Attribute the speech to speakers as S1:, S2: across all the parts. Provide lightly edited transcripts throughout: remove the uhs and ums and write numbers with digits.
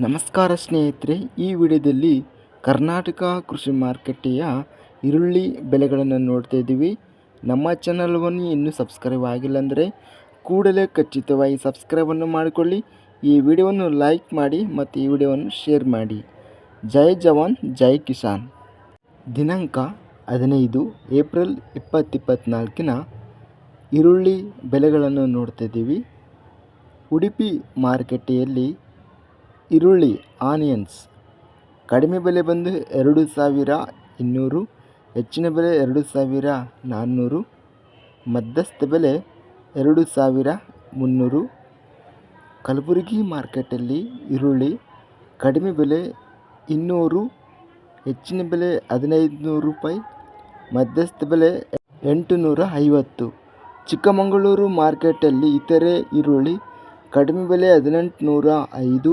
S1: ನಮಸ್ಕಾರ ಸ್ನೇಹಿತರೆ, ಈ ವಿಡಿಯೋದಲ್ಲಿ ಕರ್ನಾಟಕ ಕೃಷಿ ಮಾರುಕಟ್ಟೆಯ ಈರುಳ್ಳಿ ಬೆಲೆಗಳನ್ನು ನೋಡ್ತಾ ಇದ್ದೀವಿ. ನಮ್ಮ ಚಾನಲ್ವನ್ನು ಇನ್ನೂ ಸಬ್ಸ್ಕ್ರೈಬ್ ಆಗಿಲ್ಲ ಅಂದರೆ ಕೂಡಲೇ ಖಚಿತವಾಗಿ ಸಬ್ಸ್ಕ್ರೈಬನ್ನು ಮಾಡಿಕೊಳ್ಳಿ. ಈ ವಿಡಿಯೋವನ್ನು ಲೈಕ್ ಮಾಡಿ ಮತ್ತು ಈ ವಿಡಿಯೋವನ್ನು ಶೇರ್ ಮಾಡಿ. ಜೈ ಜವಾನ್ ಜೈ ಕಿಸಾನ್. ದಿನಾಂಕ 15 ಏಪ್ರಿಲ್ 2024 ಈರುಳ್ಳಿ ಬೆಲೆಗಳನ್ನು ನೋಡ್ತಾ ಇದ್ದೀವಿ. ಉಡುಪಿ ಮಾರುಕಟ್ಟೆಯಲ್ಲಿ ಈರುಳ್ಳಿ ಆನಿಯನ್ಸ್ ಕಡಿಮೆ ಬೆಲೆ ಬಂದು 2200, ಹೆಚ್ಚಿನ ಬೆಲೆ 2400, ಮಧ್ಯಸ್ಥ ಬೆಲೆ 2300. ಕಲಬುರಗಿ ಮಾರ್ಕೆಟಲ್ಲಿ ಈರುಳ್ಳಿ ಕಡಿಮೆ ಬೆಲೆ 200, ಹೆಚ್ಚಿನ ಬೆಲೆ 1500 ರೂಪಾಯಿ, ಮಧ್ಯಸ್ಥ ಬೆಲೆ 850. ಚಿಕ್ಕಮಗಳೂರು ಮಾರ್ಕೆಟಲ್ಲಿ ಇತರೆ ಈರುಳ್ಳಿ ಕಡಿಮೆ ಬೆಲೆ 1805,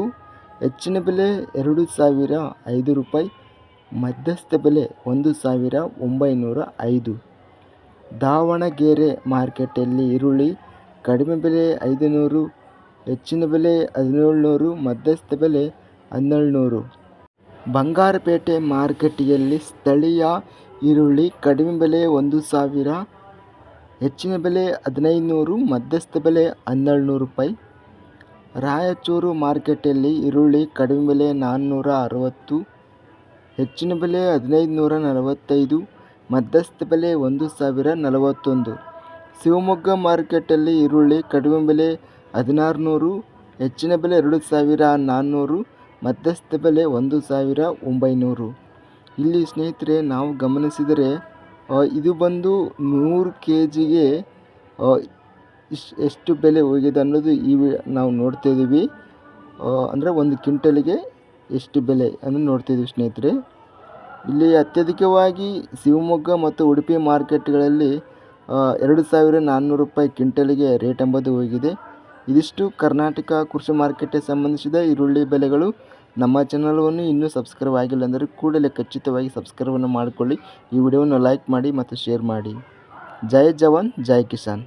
S1: ಹೆಚ್ಚಿನ ಬೆಲೆ 2005 ರೂಪಾಯಿ, ಮಧ್ಯಸ್ಥ ಬೆಲೆ 1905. ದಾವಣಗೆರೆ ಮಾರ್ಕೆಟಲ್ಲಿ ಈರುಳ್ಳಿ ಕಡಿಮೆ ಬೆಲೆ 500, ಹೆಚ್ಚಿನ ಬೆಲೆ 1700, ಮಧ್ಯಸ್ಥ ಬೆಲೆ 1200. ಬಂಗಾರಪೇಟೆ ಮಾರುಕಟ್ಟೆಯಲ್ಲಿ ಸ್ಥಳೀಯ ಈರುಳ್ಳಿ ಕಡಿಮೆ ಬೆಲೆ 1000, ಹೆಚ್ಚಿನ ಬೆಲೆ 1500, ಮಧ್ಯಸ್ಥ ಬೆಲೆ 1200 ರೂಪಾಯಿ. ರಾಯಚೂರು ಮಾರ್ಕೆಟಲ್ಲಿ ಈರುಳ್ಳಿ ಕಡಿಮೆ ಬೆಲೆ 460, ಹೆಚ್ಚಿನ ಬೆಲೆ 1545, ಮಧ್ಯಸ್ಥ ಬೆಲೆ 1041. ಶಿವಮೊಗ್ಗ ಮಾರ್ಕೆಟಲ್ಲಿ ಈರುಳ್ಳಿ ಕಡಿಮೆ ಬೆಲೆ 1600, ಹೆಚ್ಚಿನ ಬೆಲೆ 2400, ಮಧ್ಯಸ್ಥ ಬೆಲೆ 1900. ಇಲ್ಲಿ ಸ್ನೇಹಿತರೆ ನಾವು ಗಮನಿಸಿದರೆ ಇದು ಬಂದು 100 kgಗೆ ಎಷ್ಟು ಬೆಲೆ ಹೋಗಿದೆ ಅನ್ನೋದು ನಾವು ನೋಡ್ತಾ ಇದ್ದೀವಿ. ಅಂದರೆ 1 ಕ್ವಿಂಟಲಿಗೆ ಎಷ್ಟು ಬೆಲೆ ಅನ್ನೋದು ನೋಡ್ತಾ ಇದ್ದೀವಿ ಸ್ನೇಹಿತರೆ. ಇಲ್ಲಿ ಅತ್ಯಧಿಕವಾಗಿ ಶಿವಮೊಗ್ಗ ಮತ್ತು ಉಡುಪಿ ಮಾರ್ಕೆಟ್ಗಳಲ್ಲಿ 2400 ರೂಪಾಯಿ ಕ್ವಿಂಟಲಿಗೆ ರೇಟ್ ಎಂಬುದು ಹೋಗಿದೆ. ಇದಿಷ್ಟು ಕರ್ನಾಟಕ ಕೃಷಿ ಮಾರ್ಕೆಟ್ಗೆ ಸಂಬಂಧಿಸಿದ ಈರುಳ್ಳಿ ಬೆಲೆಗಳು. ನಮ್ಮ ಚಾನಲನ್ನು ಇನ್ನೂ ಸಬ್ಸ್ಕ್ರೈಬ್ ಆಗಿಲ್ಲ ಅಂದರೆ ಕೂಡಲೇ ಖಚಿತವಾಗಿ ಸಬ್ಸ್ಕ್ರೈಬನ್ನು ಮಾಡಿಕೊಳ್ಳಿ. ಈ ವಿಡಿಯೋವನ್ನು ಲೈಕ್ ಮಾಡಿ ಮತ್ತು ಶೇರ್ ಮಾಡಿ. ಜೈ ಜವಾನ್ ಜೈ ಕಿಸಾನ್.